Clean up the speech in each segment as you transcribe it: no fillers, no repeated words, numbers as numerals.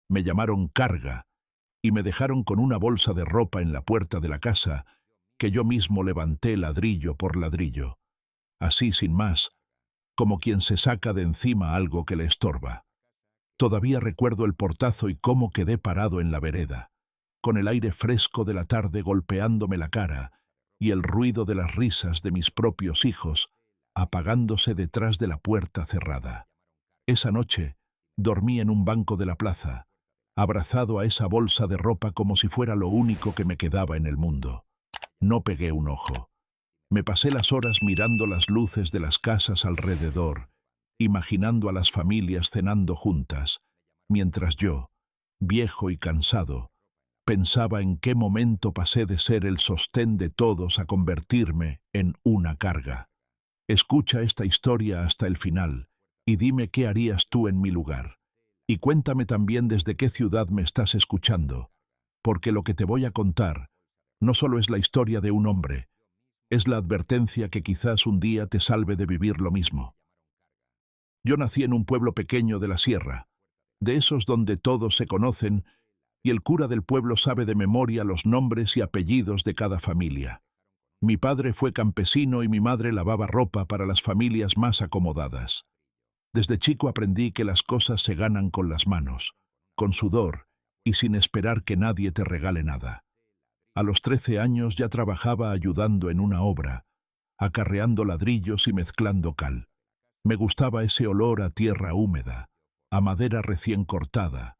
Me llamaron carga y me dejaron con una bolsa de ropa en la puerta de la casa que yo mismo levanté ladrillo por ladrillo, así sin más, como quien se saca de encima algo que le estorba. Todavía recuerdo el portazo y cómo quedé parado en la vereda, con el aire fresco de la tarde golpeándome la cara y el ruido de las risas de mis propios hijos apagándose detrás de la puerta cerrada. Esa noche dormí en un banco de la plaza, abrazado a esa bolsa de ropa como si fuera lo único que me quedaba en el mundo. No pegué un ojo. Me pasé las horas mirando las luces de las casas alrededor, imaginando a las familias cenando juntas, mientras yo, viejo y cansado, pensaba en qué momento pasé de ser el sostén de todos a convertirme en una carga. Escucha esta historia hasta el final y dime qué harías tú en mi lugar. Y cuéntame también desde qué ciudad me estás escuchando, porque lo que te voy a contar no solo es la historia de un hombre, es la advertencia que quizás un día te salve de vivir lo mismo. Yo nací en un pueblo pequeño de la sierra, de esos donde todos se conocen y el cura del pueblo sabe de memoria los nombres y apellidos de cada familia. Mi padre fue campesino y mi madre lavaba ropa para las familias más acomodadas. Desde chico aprendí que las cosas se ganan con las manos, con sudor y sin esperar que nadie te regale nada. A los 13 años ya trabajaba ayudando en una obra, acarreando ladrillos y mezclando cal. Me gustaba ese olor a tierra húmeda, a madera recién cortada,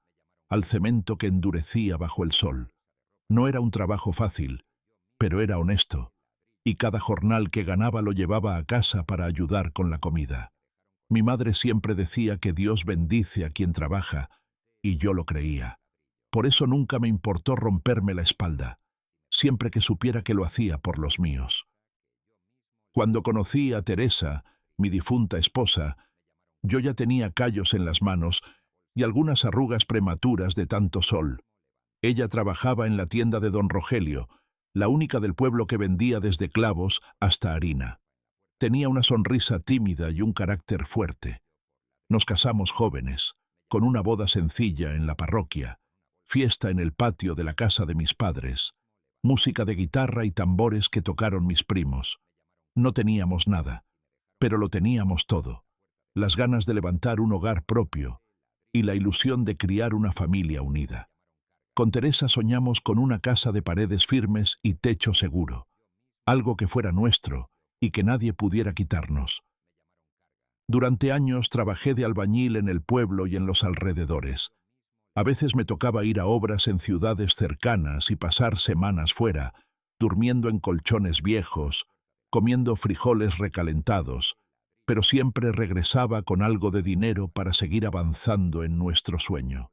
al cemento que endurecía bajo el sol. No era un trabajo fácil, pero era honesto, y cada jornal que ganaba lo llevaba a casa para ayudar con la comida. Mi madre siempre decía que Dios bendice a quien trabaja, y yo lo creía. Por eso nunca me importó romperme la espalda, siempre que supiera que lo hacía por los míos. Cuando conocí a Teresa, mi difunta esposa, yo ya tenía callos en las manos y algunas arrugas prematuras de tanto sol. Ella trabajaba en la tienda de don Rogelio, la única del pueblo que vendía desde clavos hasta harina. Tenía una sonrisa tímida y un carácter fuerte. Nos casamos jóvenes, con una boda sencilla en la parroquia, fiesta en el patio de la casa de mis padres, música de guitarra y tambores que tocaron mis primos. No teníamos nada, pero lo teníamos todo: las ganas de levantar un hogar propio y la ilusión de criar una familia unida. Con Teresa soñamos con una casa de paredes firmes y techo seguro, algo que fuera nuestro y que nadie pudiera quitarnos. Durante años trabajé de albañil en el pueblo y en los alrededores. A veces me tocaba ir a obras en ciudades cercanas y pasar semanas fuera, durmiendo en colchones viejos, comiendo frijoles recalentados, pero siempre regresaba con algo de dinero para seguir avanzando en nuestro sueño.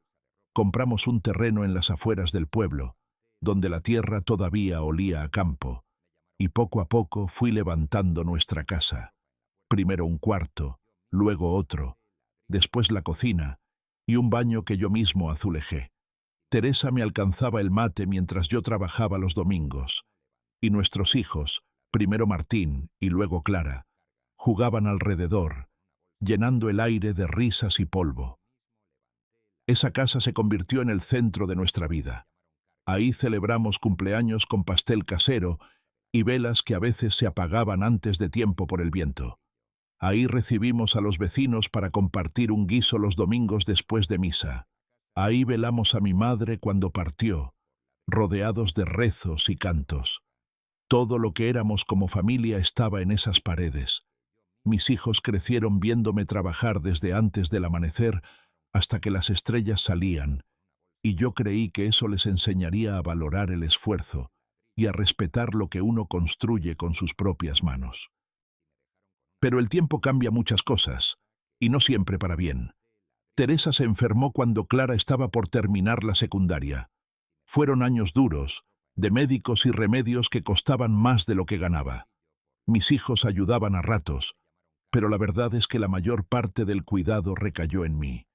Compramos un terreno en las afueras del pueblo, donde la tierra todavía olía a campo, y poco a poco fui levantando nuestra casa. Primero un cuarto, luego otro, después la cocina y un baño que yo mismo azulejé. Teresa me alcanzaba el mate mientras yo trabajaba los domingos, y nuestros hijos, primero Martín y luego Clara, jugaban alrededor, llenando el aire de risas y polvo. Esa casa se convirtió en el centro de nuestra vida. Ahí celebramos cumpleaños con pastel casero y velas que a veces se apagaban antes de tiempo por el viento. Ahí recibimos a los vecinos para compartir un guiso los domingos después de misa. Ahí velamos a mi madre cuando partió, rodeados de rezos y cantos. Todo lo que éramos como familia estaba en esas paredes. Mis hijos crecieron viéndome trabajar desde antes del amanecer hasta que las estrellas salían, y yo creí que eso les enseñaría a valorar el esfuerzo y a respetar lo que uno construye con sus propias manos. Pero el tiempo cambia muchas cosas, y no siempre para bien. Teresa se enfermó cuando Clara estaba por terminar la secundaria. Fueron años duros, de médicos y remedios que costaban más de lo que ganaba. Mis hijos ayudaban a ratos, pero la verdad es que la mayor parte del cuidado recayó en mí.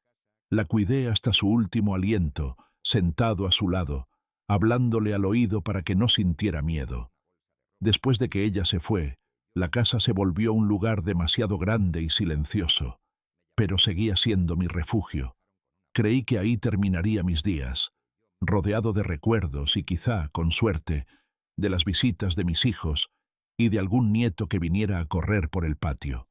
La cuidé hasta su último aliento, sentado a su lado, hablándole al oído para que no sintiera miedo. Después de que ella se fue, la casa se volvió un lugar demasiado grande y silencioso, pero seguía siendo mi refugio. Creí que ahí terminaría mis días, rodeado de recuerdos y quizá, con suerte, de las visitas de mis hijos y de algún nieto que viniera a correr por el patio.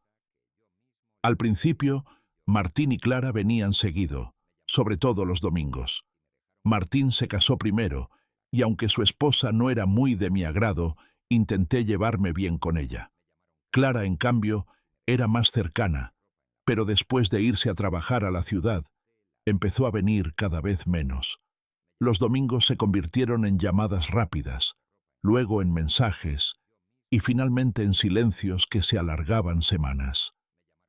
Al principio, Martín y Clara venían seguido, sobre todo los domingos. Martín se casó primero, y aunque su esposa no era muy de mi agrado, intenté llevarme bien con ella. Clara, en cambio, era más cercana, pero después de irse a trabajar a la ciudad, empezó a venir cada vez menos. Los domingos se convirtieron en llamadas rápidas, luego en mensajes, y finalmente en silencios que se alargaban semanas.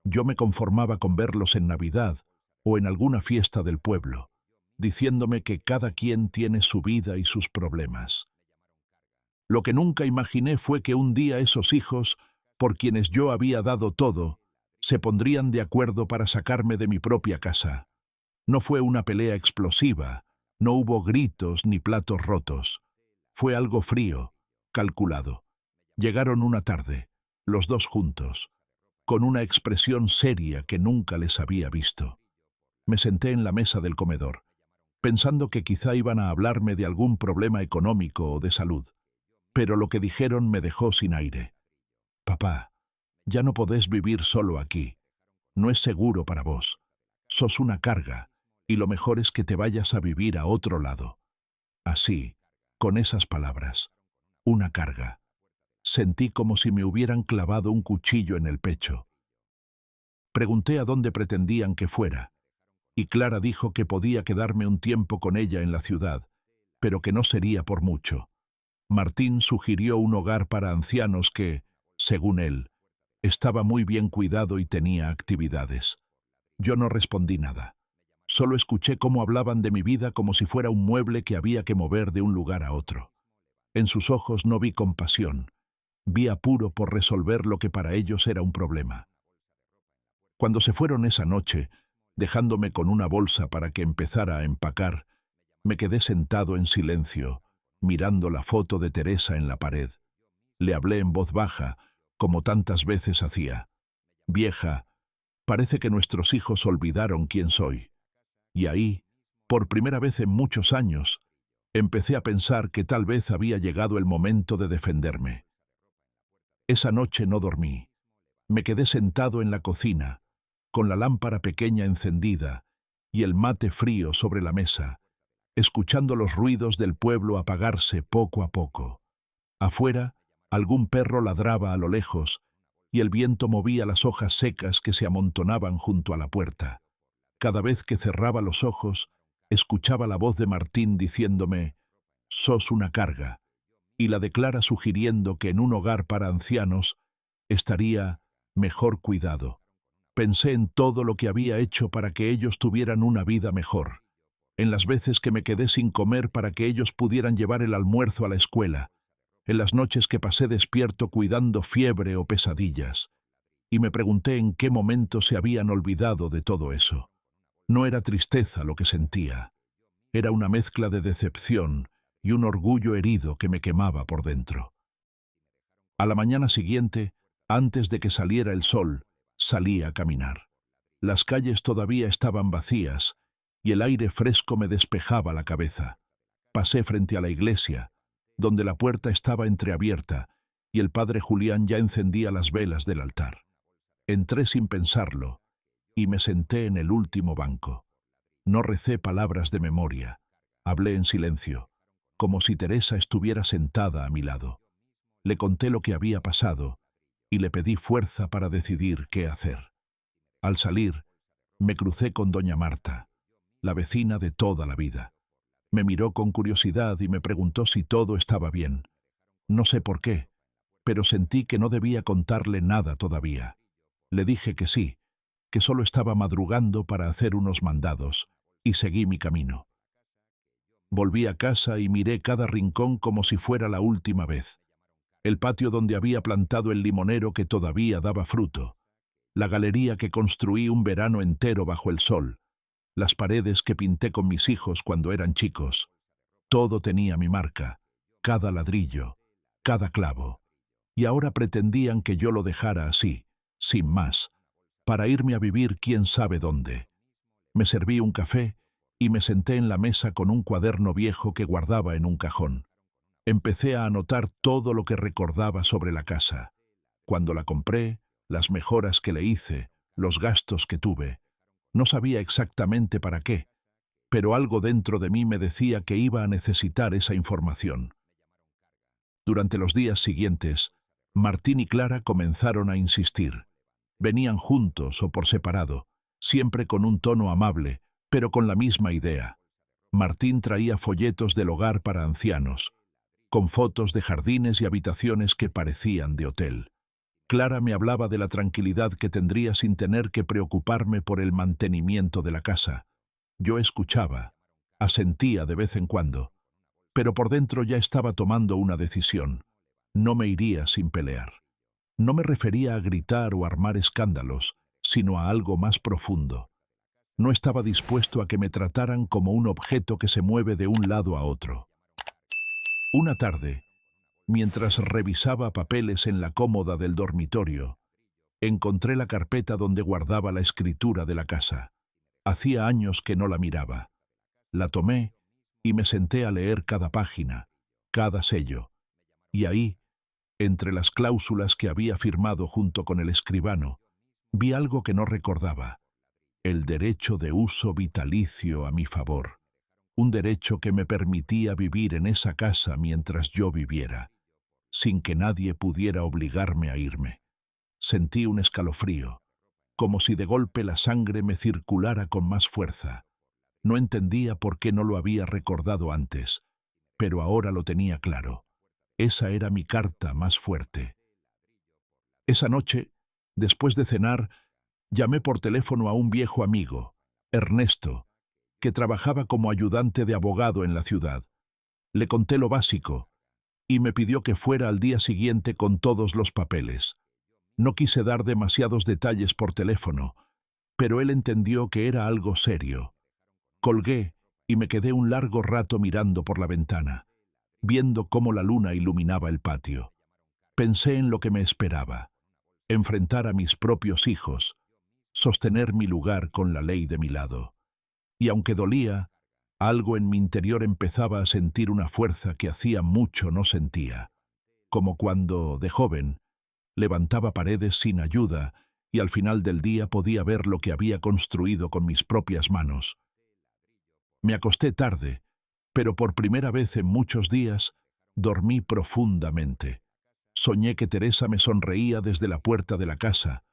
Yo me conformaba con verlos en Navidad o en alguna fiesta del pueblo, diciéndome que cada quien tiene su vida y sus problemas. Lo que nunca imaginé fue que un día esos hijos, por quienes yo había dado todo, se pondrían de acuerdo para sacarme de mi propia casa. No fue una pelea explosiva, no hubo gritos ni platos rotos. Fue algo frío, calculado. Llegaron una tarde, los dos juntos, con una expresión seria que nunca les había visto. Me senté en la mesa del comedor, pensando que quizá iban a hablarme de algún problema económico o de salud. Pero lo que dijeron me dejó sin aire. Papá, ya no podés vivir solo aquí. No es seguro para vos. Sos una carga, y lo mejor es que te vayas a vivir a otro lado. Así, con esas palabras. Una carga. Sentí como si me hubieran clavado un cuchillo en el pecho. Pregunté a dónde pretendían que fuera, y Clara dijo que podía quedarme un tiempo con ella en la ciudad, pero que no sería por mucho. Martín sugirió un hogar para ancianos que, según él, estaba muy bien cuidado y tenía actividades. Yo no respondí nada. Solo escuché cómo hablaban de mi vida como si fuera un mueble que había que mover de un lugar a otro. En sus ojos no vi compasión. Vi apuro por resolver lo que para ellos era un problema. Cuando se fueron esa noche, dejándome con una bolsa para que empezara a empacar, me quedé sentado en silencio, mirando la foto de Teresa en la pared. Le hablé en voz baja, como tantas veces hacía. Vieja, parece que nuestros hijos olvidaron quién soy. Y ahí, por primera vez en muchos años, empecé a pensar que tal vez había llegado el momento de defenderme. Esa noche no dormí. Me quedé sentado en la cocina, con la lámpara pequeña encendida y el mate frío sobre la mesa, escuchando los ruidos del pueblo apagarse poco a poco. Afuera, algún perro ladraba a lo lejos y el viento movía las hojas secas que se amontonaban junto a la puerta. Cada vez que cerraba los ojos, escuchaba la voz de Martín diciéndome: «Sos una carga», y la de Clara sugiriendo que en un hogar para ancianos estaría mejor cuidado. Pensé en todo lo que había hecho para que ellos tuvieran una vida mejor, en las veces que me quedé sin comer para que ellos pudieran llevar el almuerzo a la escuela, en las noches que pasé despierto cuidando fiebre o pesadillas, y me pregunté en qué momento se habían olvidado de todo eso. No era tristeza lo que sentía, era una mezcla de decepción y un orgullo herido que me quemaba por dentro. A la mañana siguiente, antes de que saliera el sol, salí a caminar. Las calles todavía estaban vacías y el aire fresco me despejaba la cabeza. Pasé frente a la iglesia, donde la puerta estaba entreabierta y el padre Julián ya encendía las velas del altar. Entré sin pensarlo y me senté en el último banco. No recé palabras de memoria, hablé en silencio, como si Teresa estuviera sentada a mi lado. Le conté lo que había pasado y le pedí fuerza para decidir qué hacer. Al salir, me crucé con doña Marta, la vecina de toda la vida. Me miró con curiosidad y me preguntó si todo estaba bien. No sé por qué, pero sentí que no debía contarle nada todavía. Le dije que sí, que solo estaba madrugando para hacer unos mandados, y seguí mi camino. Volví a casa y miré cada rincón como si fuera la última vez. El patio donde había plantado el limonero que todavía daba fruto, la galería que construí un verano entero bajo el sol, las paredes que pinté con mis hijos cuando eran chicos. Todo tenía mi marca, cada ladrillo, cada clavo. Y ahora pretendían que yo lo dejara así, sin más, para irme a vivir quién sabe dónde. Me serví un café y me senté en la mesa con un cuaderno viejo que guardaba en un cajón. Empecé a anotar todo lo que recordaba sobre la casa. Cuando la compré, las mejoras que le hice, los gastos que tuve. No sabía exactamente para qué, pero algo dentro de mí me decía que iba a necesitar esa información. Durante los días siguientes, Martín y Clara comenzaron a insistir. Venían juntos o por separado, siempre con un tono amable, pero con la misma idea. Martín traía folletos del hogar para ancianos, con fotos de jardines y habitaciones que parecían de hotel. Clara me hablaba de la tranquilidad que tendría sin tener que preocuparme por el mantenimiento de la casa. Yo escuchaba, asentía de vez en cuando, pero por dentro ya estaba tomando una decisión. No me iría sin pelear. No me refería a gritar o armar escándalos, sino a algo más profundo. No estaba dispuesto a que me trataran como un objeto que se mueve de un lado a otro. Una tarde, mientras revisaba papeles en la cómoda del dormitorio, encontré la carpeta donde guardaba la escritura de la casa. Hacía años que no la miraba. La tomé y me senté a leer cada página, cada sello. Y ahí, entre las cláusulas que había firmado junto con el escribano, vi algo que no recordaba: el derecho de uso vitalicio a mi favor. Un derecho que me permitía vivir en esa casa mientras yo viviera, sin que nadie pudiera obligarme a irme. Sentí un escalofrío, como si de golpe la sangre me circulara con más fuerza. No entendía por qué no lo había recordado antes, pero ahora lo tenía claro. Esa era mi carta más fuerte. Esa noche, después de cenar, llamé por teléfono a un viejo amigo, Ernesto, que trabajaba como ayudante de abogado en la ciudad. Le conté lo básico y me pidió que fuera al día siguiente con todos los papeles. No quise dar demasiados detalles por teléfono, pero él entendió que era algo serio. Colgué y me quedé un largo rato mirando por la ventana, viendo cómo la luna iluminaba el patio. Pensé en lo que me esperaba: enfrentar a mis propios hijos, sostener mi lugar con la ley de mi lado. Y aunque dolía, algo en mi interior empezaba a sentir una fuerza que hacía mucho no sentía, como cuando, de joven, levantaba paredes sin ayuda y al final del día podía ver lo que había construido con mis propias manos. Me acosté tarde, pero por primera vez en muchos días dormí profundamente. Soñé que Teresa me sonreía desde la puerta de la casa,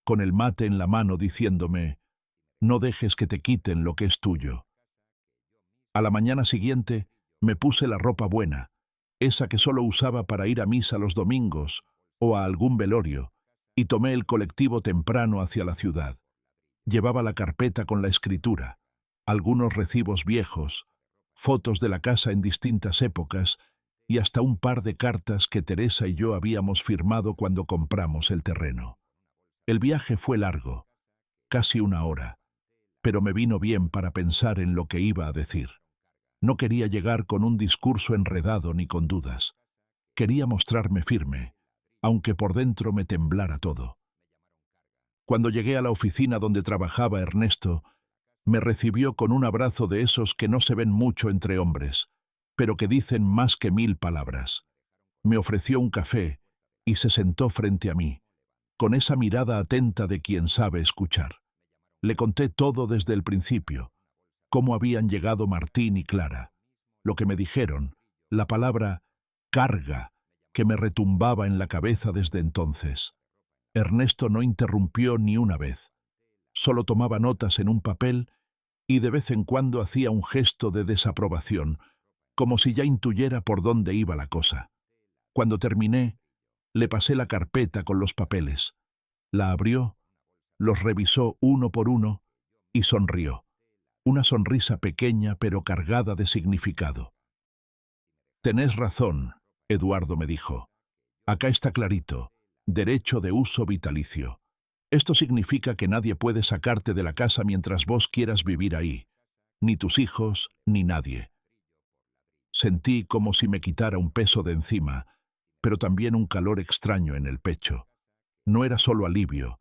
con el mate en la mano, diciéndome: «No dejes que te quiten lo que es tuyo». A la mañana siguiente me puse la ropa buena, esa que solo usaba para ir a misa los domingos o a algún velorio, y tomé el colectivo temprano hacia la ciudad. Llevaba la carpeta con la escritura, algunos recibos viejos, fotos de la casa en distintas épocas y hasta un par de cartas que Teresa y yo habíamos firmado cuando compramos el terreno. El viaje fue largo, casi una hora, pero me vino bien para pensar en lo que iba a decir. No quería llegar con un discurso enredado ni con dudas. Quería mostrarme firme, aunque por dentro me temblara todo. Cuando llegué a la oficina donde trabajaba Ernesto, me recibió con un abrazo de esos que no se ven mucho entre hombres, pero que dicen más que 1000 palabras. Me ofreció un café y se sentó frente a mí, con esa mirada atenta de quien sabe escuchar. Le conté todo desde el principio: cómo habían llegado Martín y Clara, lo que me dijeron, la palabra carga, que me retumbaba en la cabeza desde entonces. Ernesto no interrumpió ni una vez. Solo tomaba notas en un papel y de vez en cuando hacía un gesto de desaprobación, como si ya intuyera por dónde iba la cosa. Cuando terminé, le pasé la carpeta con los papeles. La abrió, los revisó uno por uno y sonrió. Una sonrisa pequeña pero cargada de significado. «Tenés razón», Eduardo me dijo. «Acá está clarito: derecho de uso vitalicio. Esto significa que nadie puede sacarte de la casa mientras vos quieras vivir ahí. Ni tus hijos, ni nadie». Sentí como si me quitara un peso de encima, pero también un calor extraño en el pecho. No era solo alivio,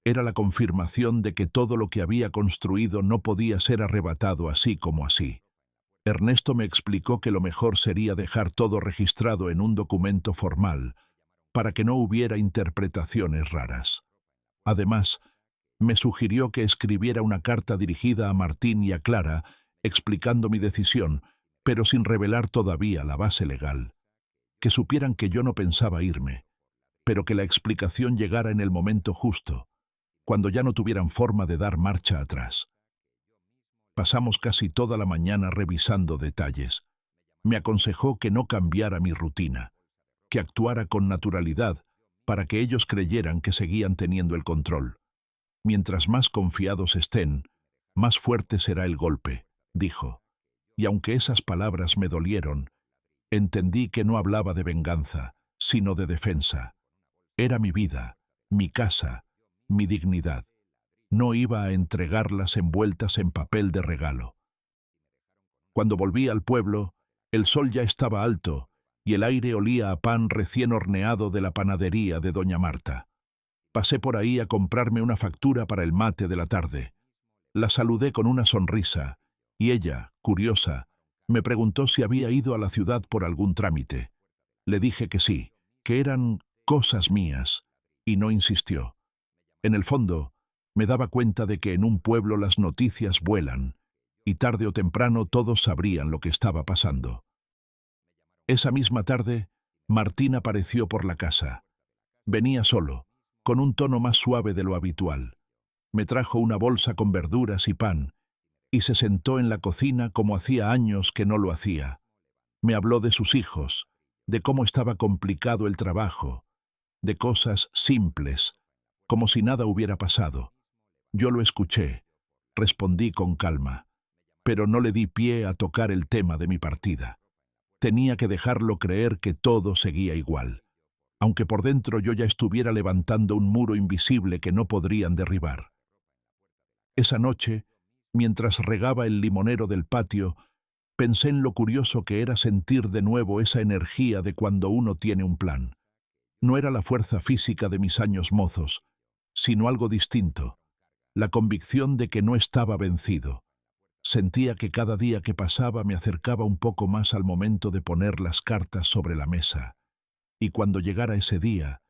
Era la confirmación de que todo lo que había construido no podía ser arrebatado así como así. Ernesto me explicó que lo mejor sería dejar todo registrado en un documento formal, para que no hubiera interpretaciones raras. Además, me sugirió que escribiera una carta dirigida a Martín y a Clara, explicando mi decisión, pero sin revelar todavía la base legal. Que supieran que yo no pensaba irme, pero que la explicación llegara en el momento justo, cuando ya no tuvieran forma de dar marcha atrás. Pasamos casi toda la mañana revisando detalles. Me aconsejó que no cambiara mi rutina, que actuara con naturalidad para que ellos creyeran que seguían teniendo el control. Mientras más confiados estén, más fuerte será el golpe, dijo. Y aunque esas palabras me dolieron, entendí que no hablaba de venganza, sino de defensa. Era mi vida, mi casa, mi dignidad. No iba a entregarlas envueltas en papel de regalo. Cuando volví al pueblo, el sol ya estaba alto y el aire olía a pan recién horneado de la panadería de doña Marta. Pasé por ahí a comprarme una factura para el mate de la tarde. La saludé con una sonrisa, y ella, curiosa, me preguntó si había ido a la ciudad por algún trámite. Le dije que sí, que eran cosas mías, y no insistió. En el fondo, me daba cuenta de que en un pueblo las noticias vuelan, y tarde o temprano todos sabrían lo que estaba pasando. Esa misma tarde, Martín apareció por la casa. Venía solo, con un tono más suave de lo habitual. Me trajo una bolsa con verduras y pan, y se sentó en la cocina como hacía años que no lo hacía. Me habló de sus hijos, de cómo estaba complicado el trabajo, de cosas simples, como si nada hubiera pasado. Yo lo escuché, respondí con calma, pero no le di pie a tocar el tema de mi partida. Tenía que dejarlo creer que todo seguía igual, aunque por dentro yo ya estuviera levantando un muro invisible que no podrían derribar. Esa noche, mientras regaba el limonero del patio, pensé en lo curioso que era sentir de nuevo esa energía de cuando uno tiene un plan. No era la fuerza física de mis años mozos, sino algo distinto, la convicción de que no estaba vencido. Sentía que cada día que pasaba me acercaba un poco más al momento de poner las cartas sobre la mesa, y cuando llegara ese día,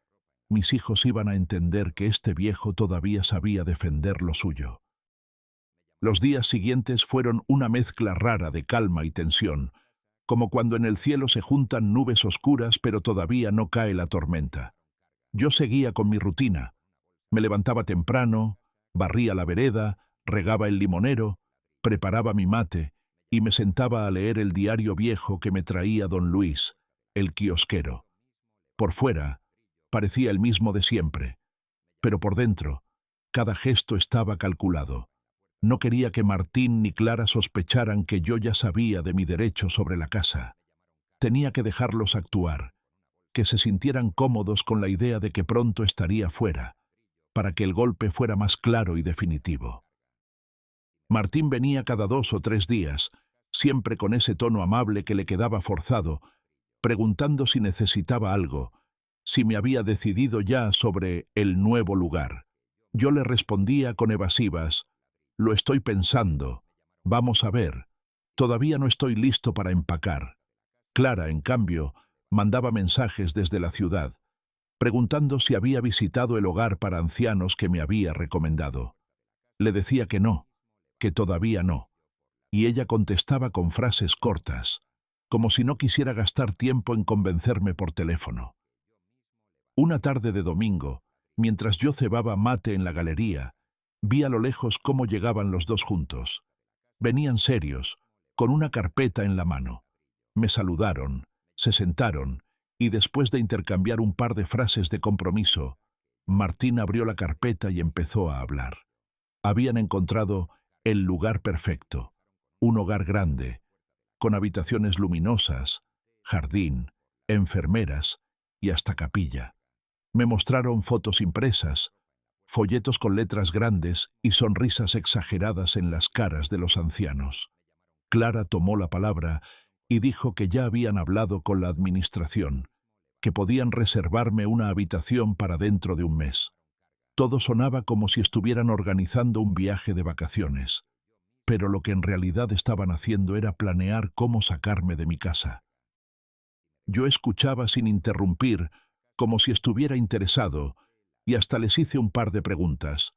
mis hijos iban a entender que este viejo todavía sabía defender lo suyo. Los días siguientes fueron una mezcla rara de calma y tensión, como cuando en el cielo se juntan nubes oscuras pero todavía no cae la tormenta. Yo seguía con mi rutina. Me levantaba temprano, barría la vereda, regaba el limonero, preparaba mi mate y me sentaba a leer el diario viejo que me traía don Luis, el quiosquero. Por fuera, parecía el mismo de siempre, pero por dentro, cada gesto estaba calculado. No quería que Martín ni Clara sospecharan que yo ya sabía de mi derecho sobre la casa. Tenía que dejarlos actuar, que se sintieran cómodos con la idea de que pronto estaría fuera, para que el golpe fuera más claro y definitivo. Martín venía cada 2 o 3 días, siempre con ese tono amable que le quedaba forzado, preguntando si necesitaba algo, si me había decidido ya sobre el nuevo lugar. Yo le respondía con evasivas: «Lo estoy pensando, vamos a ver, todavía no estoy listo para empacar». Clara, en cambio, mandaba mensajes desde la ciudad, preguntando si había visitado el hogar para ancianos que me había recomendado. Le decía que no, que todavía no, y ella contestaba con frases cortas, como si no quisiera gastar tiempo en convencerme por teléfono. Una tarde de domingo, mientras yo cebaba mate en la galería, vi a lo lejos cómo llegaban los dos juntos. Venían serios, con una carpeta en la mano. Me saludaron, se sentaron, y después de intercambiar un par de frases de compromiso, Martín abrió la carpeta y empezó a hablar. Habían encontrado el lugar perfecto, un hogar grande, con habitaciones luminosas, jardín, enfermeras y hasta capilla. Me mostraron fotos impresas, folletos con letras grandes y sonrisas exageradas en las caras de los ancianos. Clara tomó la palabra y dijo que ya habían hablado con la administración, que podían reservarme una habitación para dentro de un mes. Todo sonaba como si estuvieran organizando un viaje de vacaciones, pero lo que en realidad estaban haciendo era planear cómo sacarme de mi casa. Yo escuchaba sin interrumpir, como si estuviera interesado, y hasta les hice un par de preguntas.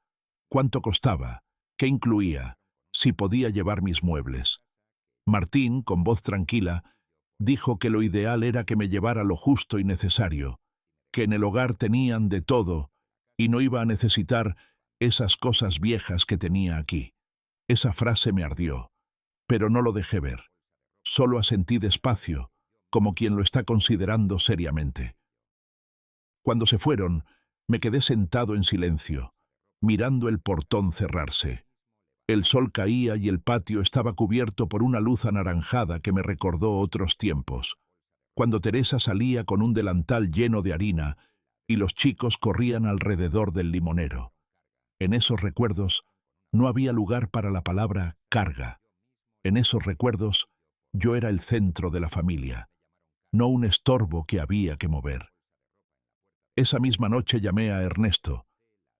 ¿Cuánto costaba? ¿Qué incluía? ¿Si podía llevar mis muebles? Martín, con voz tranquila, dijo que lo ideal era que me llevara lo justo y necesario, que en el hogar tenían de todo y no iba a necesitar esas cosas viejas que tenía aquí. Esa frase me ardió, pero no lo dejé ver. Solo asentí despacio, como quien lo está considerando seriamente. Cuando se fueron, me quedé sentado en silencio, mirando el portón cerrarse. El sol caía y el patio estaba cubierto por una luz anaranjada que me recordó otros tiempos, cuando Teresa salía con un delantal lleno de harina y los chicos corrían alrededor del limonero. En esos recuerdos no había lugar para la palabra carga. En esos recuerdos yo era el centro de la familia, no un estorbo que había que mover. Esa misma noche llamé a Ernesto.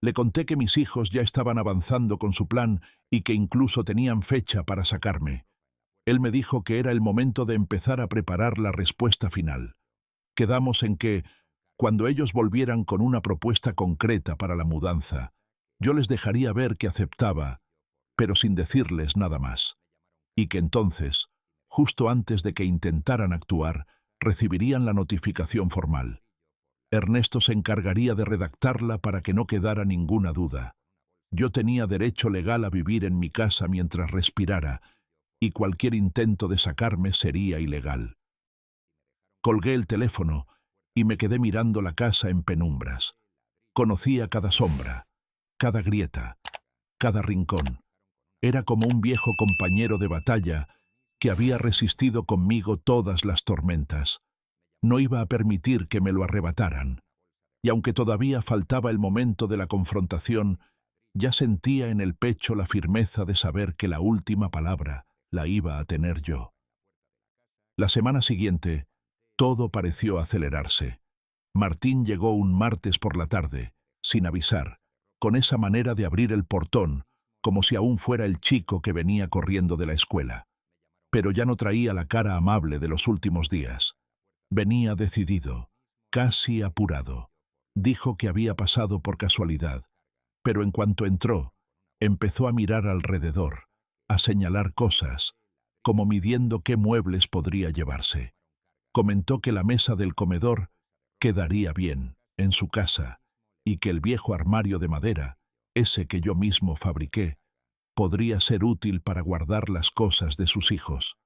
Le conté que mis hijos ya estaban avanzando con su plan y que incluso tenían fecha para sacarme. Él me dijo que era el momento de empezar a preparar la respuesta final. Quedamos en que, cuando ellos volvieran con una propuesta concreta para la mudanza, yo les dejaría ver que aceptaba, pero sin decirles nada más. Y que entonces, justo antes de que intentaran actuar, recibirían la notificación formal. Ernesto se encargaría de redactarla para que no quedara ninguna duda. Yo tenía derecho legal a vivir en mi casa mientras respirara, y cualquier intento de sacarme sería ilegal. Colgué el teléfono y me quedé mirando la casa en penumbras. Conocía cada sombra, cada grieta, cada rincón. Era como un viejo compañero de batalla que había resistido conmigo todas las tormentas. No iba a permitir que me lo arrebataran. Y aunque todavía faltaba el momento de la confrontación, ya sentía en el pecho la firmeza de saber que la última palabra la iba a tener yo. La semana siguiente, todo pareció acelerarse. Martín llegó un martes por la tarde, sin avisar, con esa manera de abrir el portón, como si aún fuera el chico que venía corriendo de la escuela. Pero ya no traía la cara amable de los últimos días. Venía decidido, casi apurado. Dijo que había pasado por casualidad, pero en cuanto entró, empezó a mirar alrededor, a señalar cosas, como midiendo qué muebles podría llevarse. Comentó que la mesa del comedor quedaría bien en su casa y que el viejo armario de madera, ese que yo mismo fabriqué, podría ser útil para guardar las cosas de sus hijos.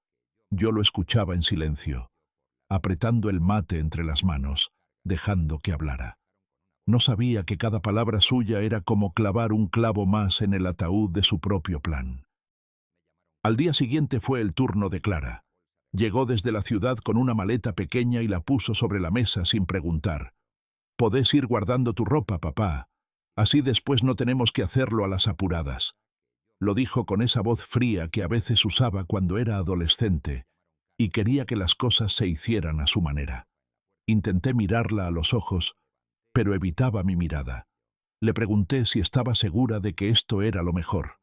Yo lo escuchaba en silencio, apretando el mate entre las manos, dejando que hablara. No sabía que cada palabra suya era como clavar un clavo más en el ataúd de su propio plan. Al día siguiente fue el turno de Clara. Llegó desde la ciudad con una maleta pequeña y la puso sobre la mesa sin preguntar. «Podés ir guardando tu ropa, papá. Así después no tenemos que hacerlo a las apuradas». Lo dijo con esa voz fría que a veces usaba cuando era adolescente y quería que las cosas se hicieran a su manera. Intenté mirarla a los ojos, pero evitaba mi mirada. Le pregunté si estaba segura de que esto era lo mejor.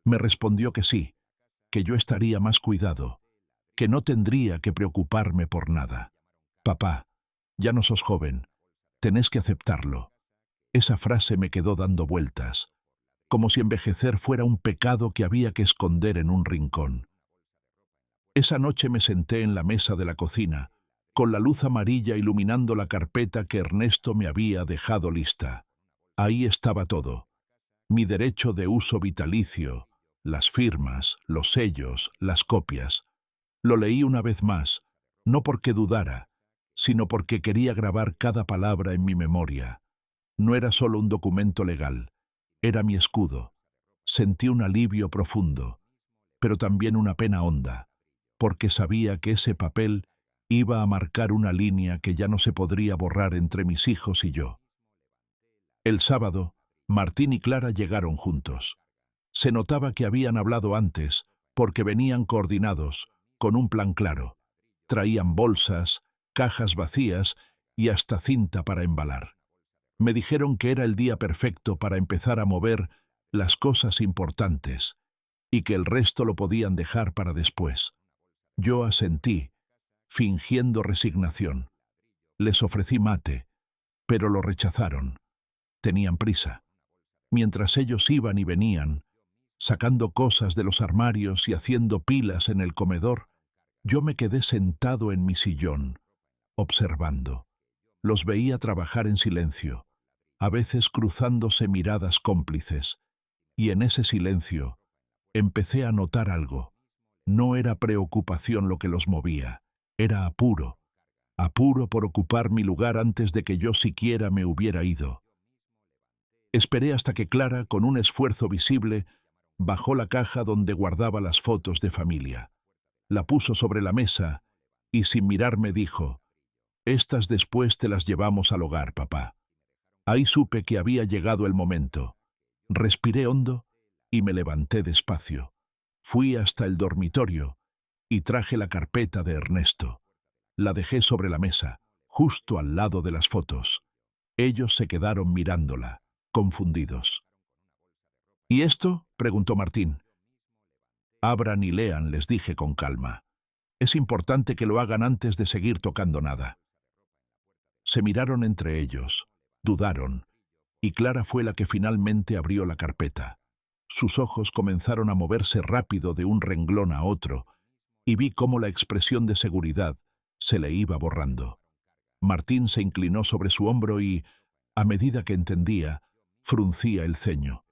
Me respondió que sí, que yo estaría más cuidado, que no tendría que preocuparme por nada. «Papá, ya no sos joven, tenés que aceptarlo». Esa frase me quedó dando vueltas, como si envejecer fuera un pecado que había que esconder en un rincón. Esa noche me senté en la mesa de la cocina, con la luz amarilla iluminando la carpeta que Ernesto me había dejado lista. Ahí estaba todo. Mi derecho de uso vitalicio, las firmas, los sellos, las copias. Lo leí una vez más, no porque dudara, sino porque quería grabar cada palabra en mi memoria. No era solo un documento legal, era mi escudo. Sentí un alivio profundo, pero también una pena honda, porque sabía que ese papel iba a marcar una línea que ya no se podría borrar entre mis hijos y yo. El sábado, Martín y Clara llegaron juntos. Se notaba que habían hablado antes, porque venían coordinados, con un plan claro. Traían bolsas, cajas vacías y hasta cinta para embalar. Me dijeron que era el día perfecto para empezar a mover las cosas importantes y que el resto lo podían dejar para después. Yo asentí, fingiendo resignación. Les ofrecí mate, pero lo rechazaron. Tenían prisa. Mientras ellos iban y venían, sacando cosas de los armarios y haciendo pilas en el comedor, yo me quedé sentado en mi sillón, observando. Los veía trabajar en silencio, a veces cruzándose miradas cómplices, y en ese silencio empecé a notar algo. No era preocupación lo que los movía, era apuro por ocupar mi lugar antes de que yo siquiera me hubiera ido. Esperé hasta que Clara, con un esfuerzo visible, bajó la caja donde guardaba las fotos de familia. La puso sobre la mesa y sin mirarme dijo: «Estas después te las llevamos al hogar, papá». Ahí supe que había llegado el momento. Respiré hondo y me levanté despacio. Fui hasta el dormitorio y traje la carpeta de Ernesto. La dejé sobre la mesa, justo al lado de las fotos. Ellos se quedaron mirándola, confundidos. «¿Y esto?», preguntó Martín. «Abran y lean», les dije con calma. «Es importante que lo hagan antes de seguir tocando nada». Se miraron entre ellos, dudaron, y Clara fue la que finalmente abrió la carpeta. Sus ojos comenzaron a moverse rápido de un renglón a otro, y vi cómo la expresión de seguridad se le iba borrando. Martín se inclinó sobre su hombro y, a medida que entendía, fruncía el ceño.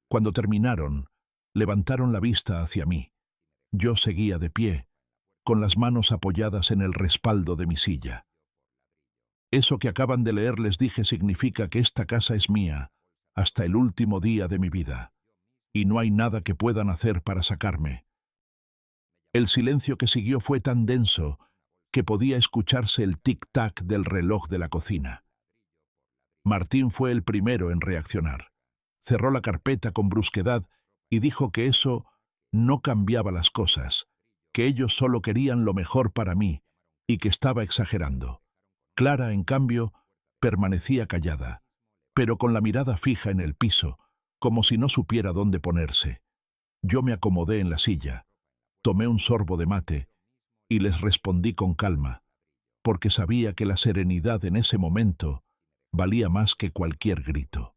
Cuando terminaron, levantaron la vista hacia mí. Yo seguía de pie, con las manos apoyadas en el respaldo de mi silla. «Eso que acaban de leer», les dije, «significa que esta casa es mía hasta el último día de mi vida, y no hay nada que puedan hacer para sacarme». El silencio que siguió fue tan denso que podía escucharse el tic-tac del reloj de la cocina. Martín fue el primero en reaccionar. Cerró la carpeta con brusquedad y dijo que eso no cambiaba las cosas, que ellos solo querían lo mejor para mí y que estaba exagerando. Clara, en cambio, permanecía callada, pero con la mirada fija en el piso, como si no supiera dónde ponerse. Yo me acomodé en la silla, tomé un sorbo de mate y les respondí con calma, porque sabía que la serenidad en ese momento valía más que cualquier grito.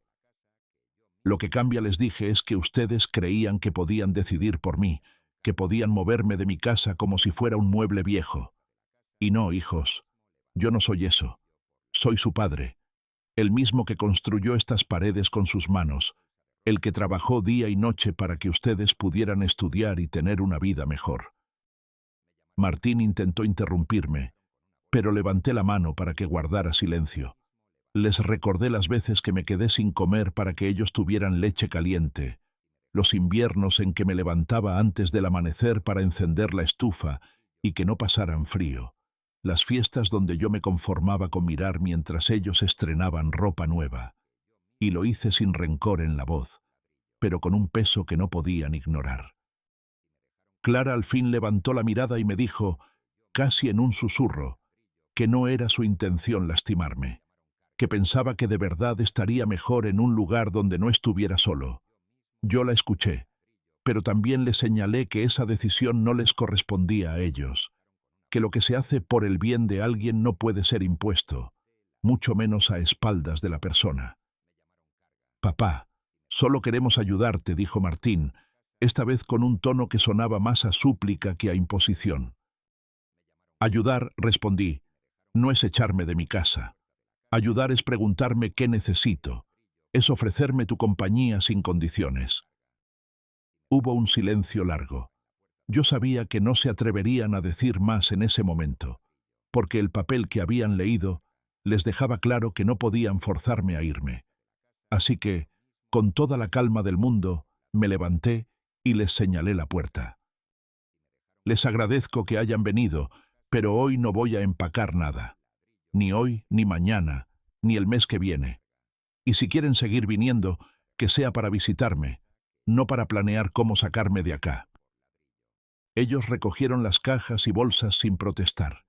«Lo que cambia», les dije, «es que ustedes creían que podían decidir por mí, que podían moverme de mi casa como si fuera un mueble viejo. Y no, hijos, yo no soy eso. Soy su padre, el mismo que construyó estas paredes con sus manos, el que trabajó día y noche para que ustedes pudieran estudiar y tener una vida mejor». Martín intentó interrumpirme, pero levanté la mano para que guardara silencio. Les recordé las veces que me quedé sin comer para que ellos tuvieran leche caliente, los inviernos en que me levantaba antes del amanecer para encender la estufa y que no pasaran frío, las fiestas donde yo me conformaba con mirar mientras ellos estrenaban ropa nueva. Y lo hice sin rencor en la voz, pero con un peso que no podían ignorar. Clara al fin levantó la mirada y me dijo, casi en un susurro, que no era su intención lastimarme, que pensaba que de verdad estaría mejor en un lugar donde no estuviera solo. Yo la escuché, pero también le señalé que esa decisión no les correspondía a ellos, que lo que se hace por el bien de alguien no puede ser impuesto, mucho menos a espaldas de la persona. «Papá, solo queremos ayudarte», dijo Martín, esta vez con un tono que sonaba más a súplica que a imposición. «Ayudar», respondí, «no es echarme de mi casa. Ayudar es preguntarme qué necesito, es ofrecerme tu compañía sin condiciones». Hubo un silencio largo. Yo sabía que no se atreverían a decir más en ese momento, porque el papel que habían leído les dejaba claro que no podían forzarme a irme. Así que, con toda la calma del mundo, me levanté y les señalé la puerta. «Les agradezco que hayan venido, pero hoy no voy a empacar nada. Ni hoy, ni mañana, ni el mes que viene. Y si quieren seguir viniendo, que sea para visitarme, no para planear cómo sacarme de acá». Ellos recogieron las cajas y bolsas sin protestar.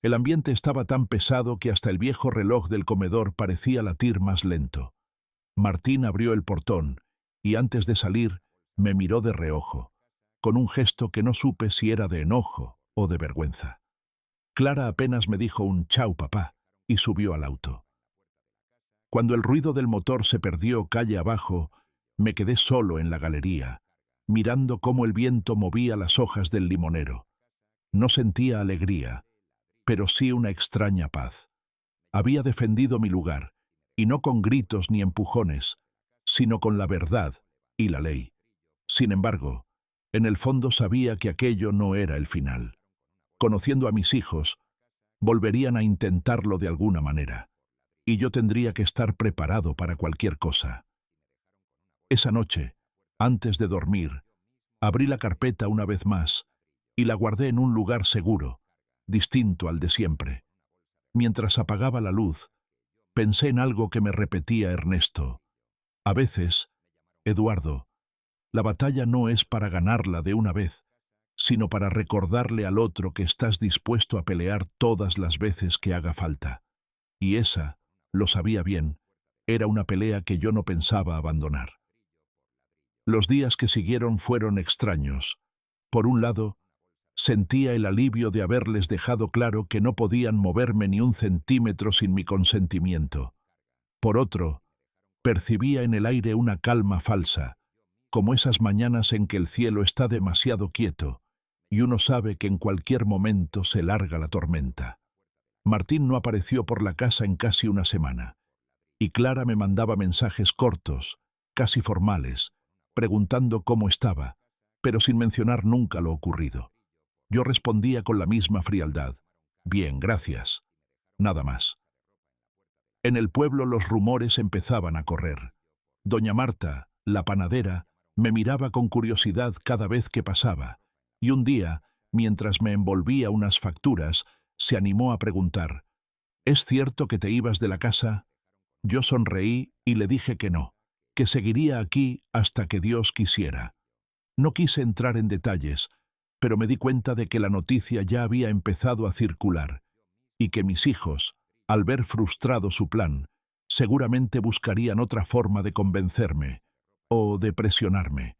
El ambiente estaba tan pesado que hasta el viejo reloj del comedor parecía latir más lento. Martín abrió el portón y antes de salir me miró de reojo, con un gesto que no supe si era de enojo o de vergüenza. Clara apenas me dijo un «Chao, papá», y subió al auto. Cuando el ruido del motor se perdió calle abajo, me quedé solo en la galería, mirando cómo el viento movía las hojas del limonero. No sentía alegría, pero sí una extraña paz. Había defendido mi lugar, y no con gritos ni empujones, sino con la verdad y la ley. Sin embargo, en el fondo sabía que aquello no era el final. Conociendo a mis hijos, volverían a intentarlo de alguna manera, y yo tendría que estar preparado para cualquier cosa. Esa noche, antes de dormir, abrí la carpeta una vez más y la guardé en un lugar seguro, distinto al de siempre. Mientras apagaba la luz, pensé en algo que me repetía Ernesto. A veces, Eduardo, la batalla no es para ganarla de una vez, sino para recordarle al otro que estás dispuesto a pelear todas las veces que haga falta. Y esa, lo sabía bien, era una pelea que yo no pensaba abandonar. Los días que siguieron fueron extraños. Por un lado, sentía el alivio de haberles dejado claro que no podían moverme ni un centímetro sin mi consentimiento. Por otro, percibía en el aire una calma falsa, como esas mañanas en que el cielo está demasiado quieto y uno sabe que en cualquier momento se larga la tormenta. Martín no apareció por la casa en casi una semana, y Clara me mandaba mensajes cortos, casi formales, preguntando cómo estaba, pero sin mencionar nunca lo ocurrido. Yo respondía con la misma frialdad. Bien, gracias. Nada más. En el pueblo los rumores empezaban a correr. Doña Marta, la panadera, me miraba con curiosidad cada vez que pasaba, y un día, mientras me envolvía unas facturas, se animó a preguntar: «¿Es cierto que te ibas de la casa?». Yo sonreí y le dije que no, que seguiría aquí hasta que Dios quisiera. No quise entrar en detalles, pero me di cuenta de que la noticia ya había empezado a circular, y que mis hijos, al ver frustrado su plan, seguramente buscarían otra forma de convencerme, o de presionarme.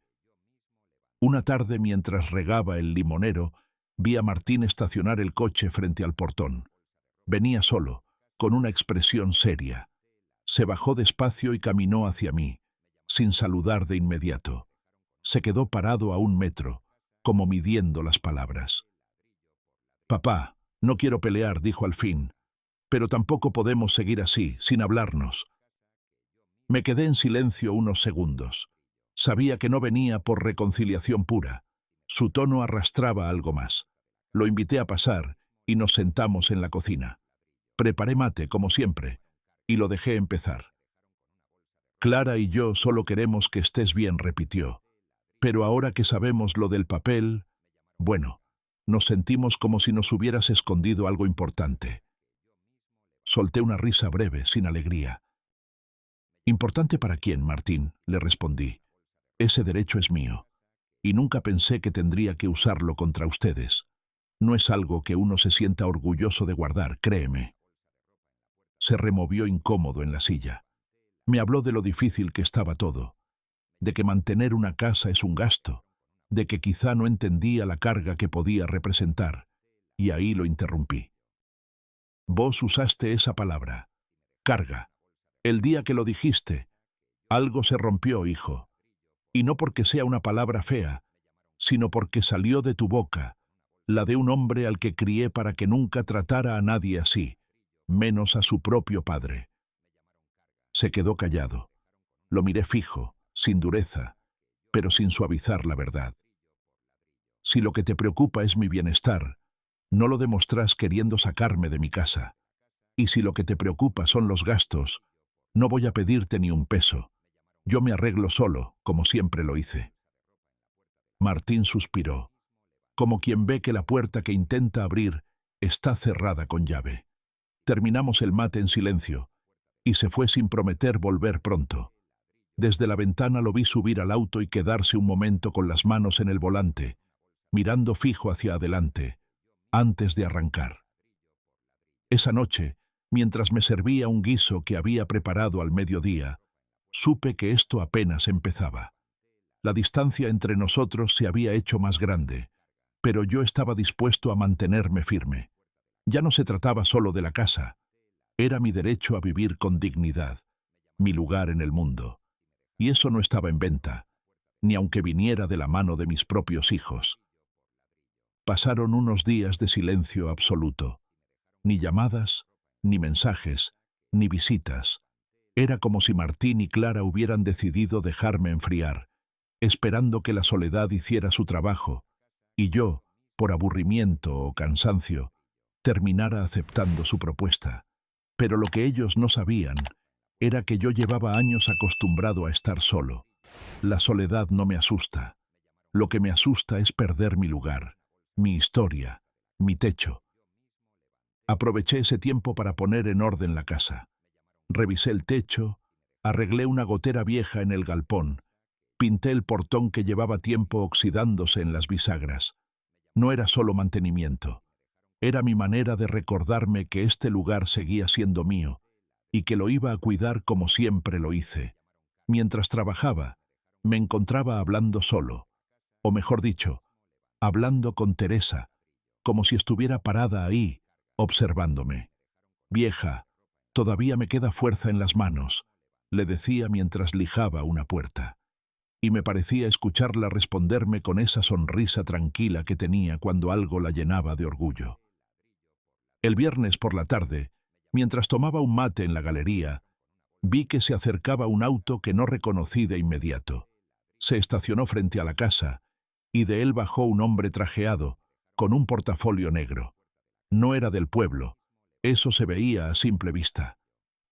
Una tarde, mientras regaba el limonero, vi a Martín estacionar el coche frente al portón. Venía solo, con una expresión seria. Se bajó despacio y caminó hacia mí, sin saludar de inmediato. Se quedó parado a 1 metro, como midiendo las palabras. «Papá, no quiero pelear», dijo al fin, «pero tampoco podemos seguir así, sin hablarnos». Me quedé en silencio unos segundos. Sabía que no venía por reconciliación pura. Su tono arrastraba algo más. Lo invité a pasar y nos sentamos en la cocina. Preparé mate, como siempre, y lo dejé empezar. «Clara y yo solo queremos que estés bien», repitió. «Pero ahora que sabemos lo del papel, bueno, nos sentimos como si nos hubieras escondido algo importante». Solté una risa breve, sin alegría. «¿Importante para quién, Martín?», le respondí. «Ese derecho es mío, y nunca pensé que tendría que usarlo contra ustedes. No es algo que uno se sienta orgulloso de guardar, créeme». Se removió incómodo en la silla. Me habló de lo difícil que estaba todo, de que mantener una casa es un gasto, de que quizá no entendía la carga que podía representar, y ahí lo interrumpí. «Vos usaste esa palabra, carga. El día que lo dijiste, algo se rompió, hijo. Y no porque sea una palabra fea, sino porque salió de tu boca, la de un hombre al que crié para que nunca tratara a nadie así, menos a su propio padre». Se quedó callado. Lo miré fijo, sin dureza, pero sin suavizar la verdad. «Si lo que te preocupa es mi bienestar, no lo demostrás queriendo sacarme de mi casa. Y si lo que te preocupa son los gastos, no voy a pedirte ni un peso. Yo me arreglo solo, como siempre lo hice». Martín suspiró, como quien ve que la puerta que intenta abrir está cerrada con llave. Terminamos el mate en silencio, y se fue sin prometer volver pronto. Desde la ventana lo vi subir al auto y quedarse un momento con las manos en el volante, mirando fijo hacia adelante, antes de arrancar. Esa noche, mientras me servía un guiso que había preparado al mediodía, supe que esto apenas empezaba. La distancia entre nosotros se había hecho más grande, pero yo estaba dispuesto a mantenerme firme. Ya no se trataba solo de la casa, era mi derecho a vivir con dignidad, mi lugar en el mundo. Y eso no estaba en venta, ni aunque viniera de la mano de mis propios hijos. Pasaron unos días de silencio absoluto. Ni llamadas, ni mensajes, ni visitas. Era como si Martín y Clara hubieran decidido dejarme enfriar, esperando que la soledad hiciera su trabajo, y yo, por aburrimiento o cansancio, terminara aceptando su propuesta. Pero lo que ellos no sabían era que yo llevaba años acostumbrado a estar solo. La soledad no me asusta. Lo que me asusta es perder mi lugar, mi historia, mi techo. Aproveché ese tiempo para poner en orden la casa. Revisé el techo, arreglé una gotera vieja en el galpón, pinté el portón que llevaba tiempo oxidándose en las bisagras. No era solo mantenimiento. Era mi manera de recordarme que este lugar seguía siendo mío y que lo iba a cuidar como siempre lo hice. Mientras trabajaba, me encontraba hablando solo, o mejor dicho, hablando con Teresa, como si estuviera parada ahí, observándome. «Vieja, todavía me queda fuerza en las manos», le decía mientras lijaba una puerta. Y me parecía escucharla responderme con esa sonrisa tranquila que tenía cuando algo la llenaba de orgullo. El viernes por la tarde, mientras tomaba un mate en la galería, vi que se acercaba un auto que no reconocí de inmediato. Se estacionó frente a la casa, y de él bajó un hombre trajeado, con un portafolio negro. No era del pueblo, eso se veía a simple vista.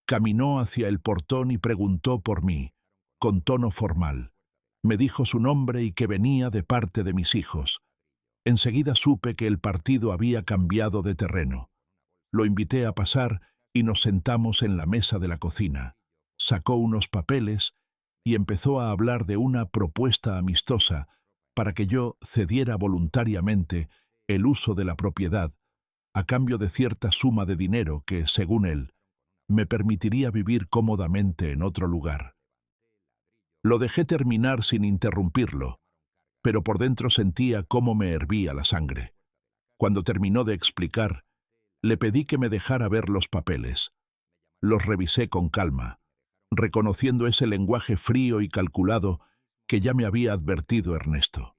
Caminó hacia el portón y preguntó por mí, con tono formal. Me dijo su nombre y que venía de parte de mis hijos. Enseguida supe que el partido había cambiado de terreno. Lo invité a pasar y nos sentamos en la mesa de la cocina. Sacó unos papeles y empezó a hablar de una propuesta amistosa para que yo cediera voluntariamente el uso de la propiedad a cambio de cierta suma de dinero que, según él, me permitiría vivir cómodamente en otro lugar. Lo dejé terminar sin interrumpirlo, pero por dentro sentía cómo me hervía la sangre. Cuando terminó de explicar, le pedí que me dejara ver los papeles. Los revisé con calma, reconociendo ese lenguaje frío y calculado que ya me había advertido Ernesto.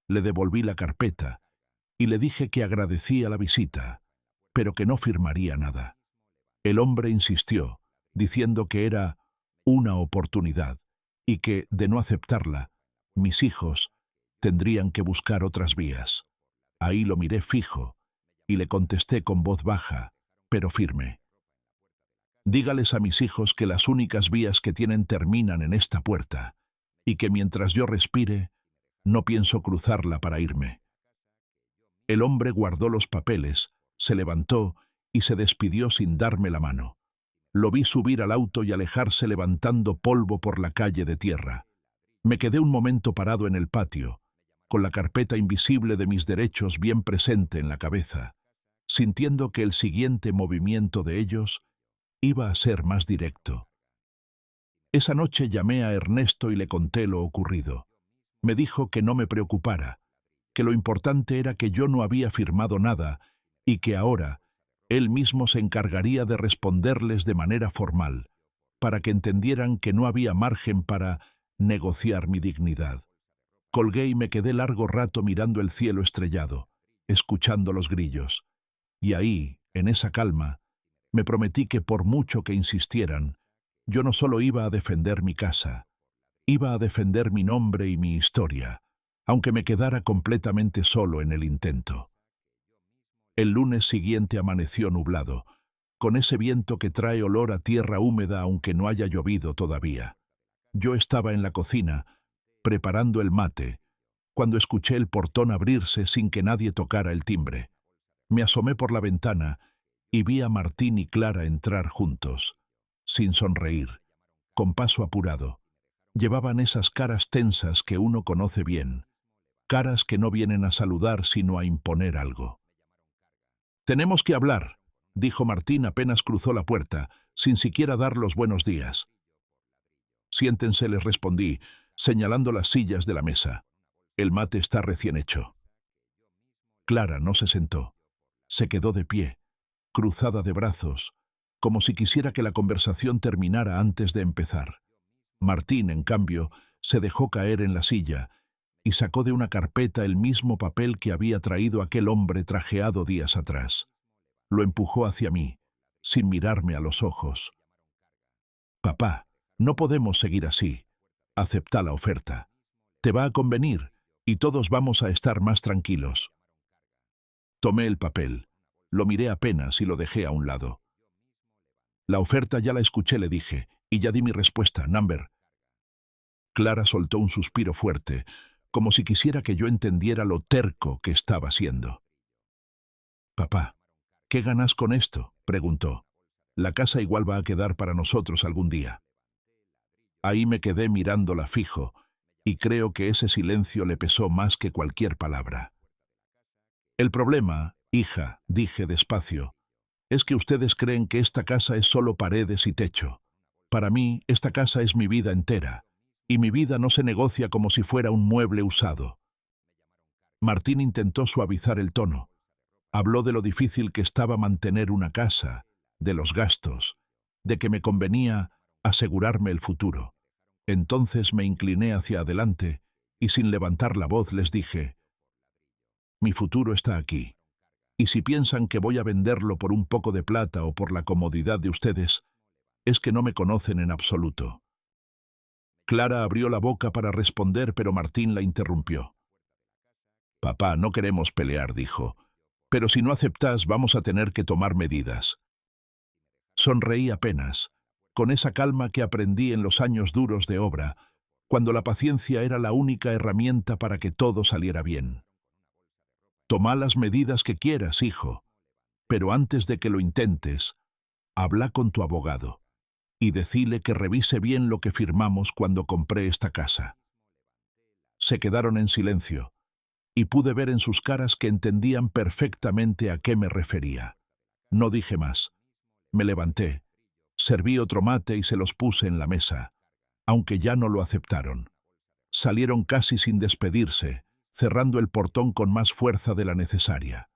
Le devolví la carpeta y le dije que agradecía la visita, pero que no firmaría nada. El hombre insistió, diciendo que era una oportunidad y que, de no aceptarla, mis hijos tendrían que buscar otras vías. Ahí lo miré fijo y le contesté con voz baja, pero firme. Dígales a mis hijos que las únicas vías que tienen terminan en esta puerta y que mientras yo respire, no pienso cruzarla para irme. El hombre guardó los papeles, se levantó y se despidió sin darme la mano. Lo vi subir al auto y alejarse levantando polvo por la calle de tierra. Me quedé un momento parado en el patio, con la carpeta invisible de mis derechos bien presente en la cabeza, sintiendo que el siguiente movimiento de ellos iba a ser más directo. Esa noche llamé a Ernesto y le conté lo ocurrido. Me dijo que no me preocupara, que lo importante era que yo no había firmado nada y que ahora él mismo se encargaría de responderles de manera formal, para que entendieran que no había margen para negociar mi dignidad. Colgué y me quedé largo rato mirando el cielo estrellado, escuchando los grillos. Y ahí, en esa calma, me prometí que por mucho que insistieran, yo no solo iba a defender mi casa, iba a defender mi nombre y mi historia, aunque me quedara completamente solo en el intento. El lunes siguiente amaneció nublado, con ese viento que trae olor a tierra húmeda aunque no haya llovido todavía. Yo estaba en la cocina, preparando el mate, cuando escuché el portón abrirse sin que nadie tocara el timbre. Me asomé por la ventana y vi a Martín y Clara entrar juntos, sin sonreír, con paso apurado. Llevaban esas caras tensas que uno conoce bien, caras que no vienen a saludar sino a imponer algo. «Tenemos que hablar», dijo Martín apenas cruzó la puerta, sin siquiera dar los buenos días. Siéntense, les respondí, señalando las sillas de la mesa. El mate está recién hecho. Clara no se sentó. Se quedó de pie, cruzada de brazos, como si quisiera que la conversación terminara antes de empezar. Martín, en cambio, se dejó caer en la silla y sacó de una carpeta el mismo papel que había traído aquel hombre trajeado días atrás. Lo empujó hacia mí, sin mirarme a los ojos. «Papá, no podemos seguir así. Acepta la oferta. Te va a convenir y todos vamos a estar más tranquilos». Tomé el papel, lo miré apenas y lo dejé a un lado. «La oferta ya la escuché», le dije, y ya di mi respuesta, Number. Clara soltó un suspiro fuerte, como si quisiera que yo entendiera lo terco que estaba siendo. «Papá, ¿qué ganas con esto?», preguntó. «La casa igual va a quedar para nosotros algún día». Ahí me quedé mirándola fijo, y creo que ese silencio le pesó más que cualquier palabra. «El problema, hija», dije despacio, «es que ustedes creen que esta casa es solo paredes y techo. Para mí, esta casa es mi vida entera, y mi vida no se negocia como si fuera un mueble usado». Martín intentó suavizar el tono. Habló de lo difícil que estaba mantener una casa, de los gastos, de que me convenía asegurarme el futuro. Entonces me incliné hacia adelante y sin levantar la voz les dije: «Mi futuro está aquí, y si piensan que voy a venderlo por un poco de plata o por la comodidad de ustedes, es que no me conocen en absoluto». Clara abrió la boca para responder, pero Martín la interrumpió. «Papá, no queremos pelear», dijo, «pero si no aceptas vamos a tener que tomar medidas». Sonreí apenas, con esa calma que aprendí en los años duros de obra, cuando la paciencia era la única herramienta para que todo saliera bien. «Toma las medidas que quieras, hijo, pero antes de que lo intentes, habla con tu abogado y decile que revise bien lo que firmamos cuando compré esta casa». Se quedaron en silencio, y pude ver en sus caras que entendían perfectamente a qué me refería. No dije más. Me levanté, serví otro mate y se los puse en la mesa, aunque ya no lo aceptaron. Salieron casi sin despedirse, cerrando el portón con más fuerza de la necesaria.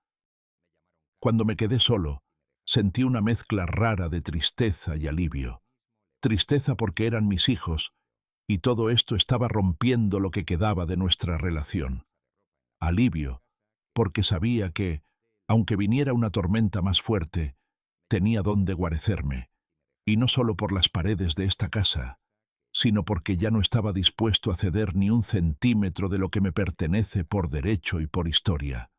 Cuando me quedé solo, sentí una mezcla rara de tristeza y alivio. Tristeza porque eran mis hijos, y todo esto estaba rompiendo lo que quedaba de nuestra relación. Alivio, porque sabía que, aunque viniera una tormenta más fuerte, tenía dónde guarecerme, y no solo por las paredes de esta casa, sino porque ya no estaba dispuesto a ceder ni un centímetro de lo que me pertenece por derecho y por historia.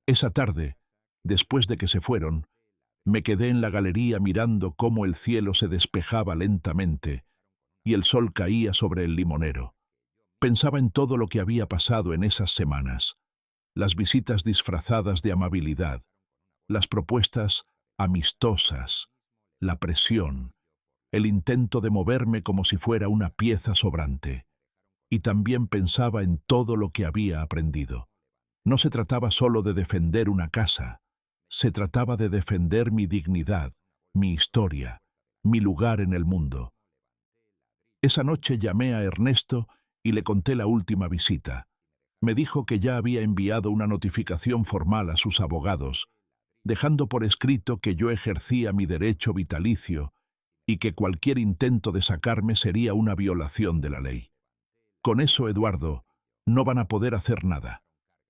Esa tarde, después de que se fueron, me quedé en la galería mirando cómo el cielo se despejaba lentamente y el sol caía sobre el limonero. Pensaba en todo lo que había pasado en esas semanas, las visitas disfrazadas de amabilidad, las propuestas amistosas, la presión, el intento de moverme como si fuera una pieza sobrante. Y también pensaba en todo lo que había aprendido. No se trataba solo de defender una casa, se trataba de defender mi dignidad, mi historia, mi lugar en el mundo. Esa noche llamé a Ernesto y le conté la última visita. Me dijo que ya había enviado una notificación formal a sus abogados, dejando por escrito que yo ejercía mi derecho vitalicio y que cualquier intento de sacarme sería una violación de la ley. «Con eso, Eduardo, no van a poder hacer nada.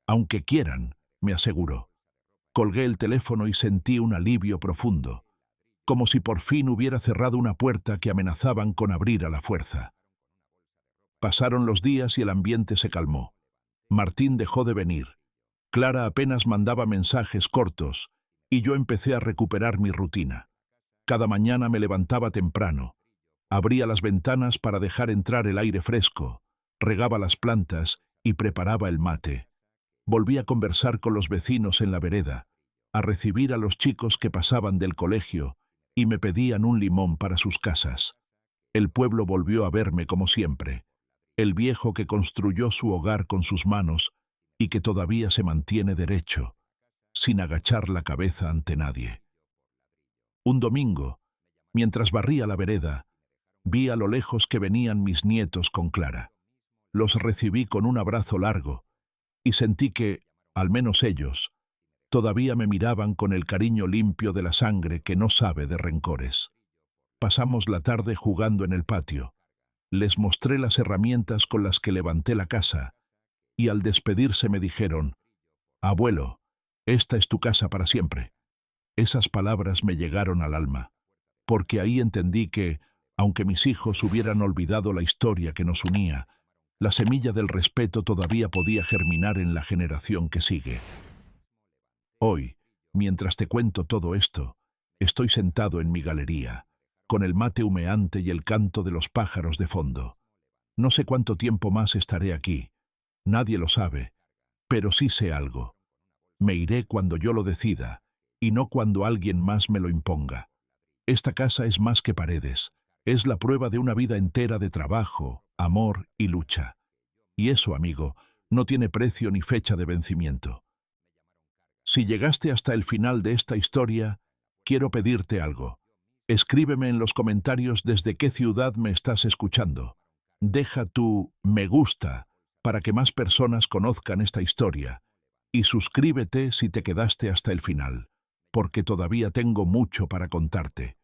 Aunque quieran», me aseguró. Colgué el teléfono y sentí un alivio profundo, como si por fin hubiera cerrado una puerta que amenazaban con abrir a la fuerza. Pasaron los días y el ambiente se calmó. Martín dejó de venir. Clara apenas mandaba mensajes cortos, y yo empecé a recuperar mi rutina. Cada mañana me levantaba temprano, abría las ventanas para dejar entrar el aire fresco, regaba las plantas y preparaba el mate. Volví a conversar con los vecinos en la vereda, a recibir a los chicos que pasaban del colegio y me pedían un limón para sus casas. El pueblo volvió a verme como siempre, el viejo que construyó su hogar con sus manos y que todavía se mantiene derecho, sin agachar la cabeza ante nadie. Un domingo, mientras barría la vereda, vi a lo lejos que venían mis nietos con Clara. Los recibí con un abrazo largo y sentí que, al menos ellos, todavía me miraban con el cariño limpio de la sangre que no sabe de rencores. Pasamos la tarde jugando en el patio. Les mostré las herramientas con las que levanté la casa y al despedirse me dijeron: «Abuelo, esta es tu casa para siempre». Esas palabras me llegaron al alma, porque ahí entendí que, aunque mis hijos hubieran olvidado la historia que nos unía, la semilla del respeto todavía podía germinar en la generación que sigue. Hoy, mientras te cuento todo esto, estoy sentado en mi galería, con el mate humeante y el canto de los pájaros de fondo. No sé cuánto tiempo más estaré aquí, nadie lo sabe, pero sí sé algo. Me iré cuando yo lo decida, y no cuando alguien más me lo imponga. Esta casa es más que paredes, es la prueba de una vida entera de trabajo, amor y lucha. Y eso, amigo, no tiene precio ni fecha de vencimiento. Si llegaste hasta el final de esta historia, quiero pedirte algo. Escríbeme en los comentarios desde qué ciudad me estás escuchando. Deja tu me gusta para que más personas conozcan esta historia. Y suscríbete si te quedaste hasta el final, porque todavía tengo mucho para contarte.